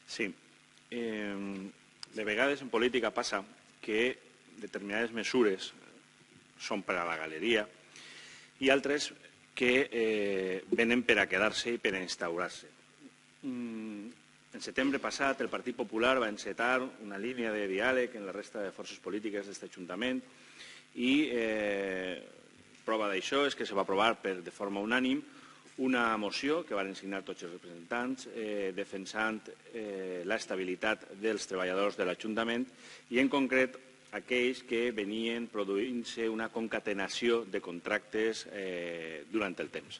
Sí. De vegades en política passa que determinades mesures són per a la galeria i altres que venen per a quedar-se i per a instaurar-se. En setembre passat el Partit Popular va encetar una línia de diàleg en la resta de forces polítiques d'aquest Ajuntament i prova d'això és que se va aprovar de forma unànim una moció que van signar tots els representants defensant l'estabilitat dels treballadors de l'Ajuntament i en concret aquells que venien produint-se una concatenació de contractes durant el temps.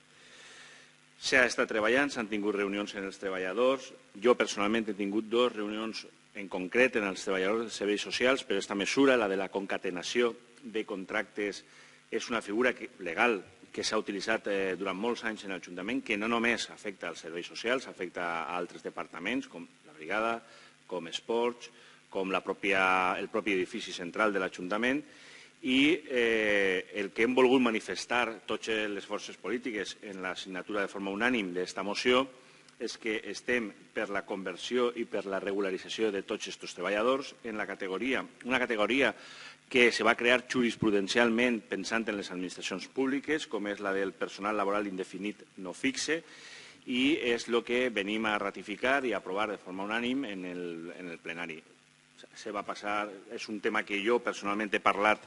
S'ha estat treballant, s'han tingut reunions amb els treballadors. Jo personalment he tingut 2 reunions en concret amb els treballadors dels serveis socials, però aquesta mesura, la de la concatenació de contractes, és una figura legal que s'ha utilitzat durant molts anys en l'Ajuntament, que no només afecta als serveis socials, afecta a altres departaments, com la brigada, com esports, com el propi edifici central de l'Ajuntament, i el que hem volgut manifestar totes les forces polítiques en la signatura de forma unànim d'aquesta moció és que estem per la conversió i per la regularització de tots aquests treballadors en una categoria que se va crear jurisprudencialment pensant en les administracions públiques, com és la del personal laboral indefinit no fixe, i és el que venim a ratificar i a aprovar de forma unànim en el plenari. És un tema que jo personalment he parlat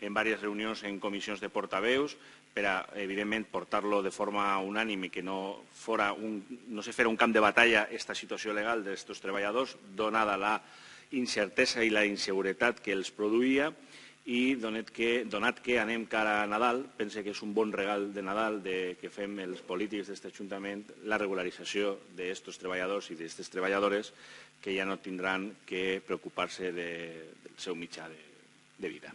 en diverses reunions en comissions de portaveus per a, evidentment, portar-lo de forma unànime i que no se fera un camp de batalla aquesta situació legal d'aquests treballadors, donada la incertesa i la inseguretat que els produïa i donat que anem cara a Nadal, pense que és un bon regal de Nadal que fem els polítics d'aquest Ajuntament la regularització d'aquests treballadors i d'aquestes treballadores que ja no tindran que preocupar-se del seu mitjà de vida.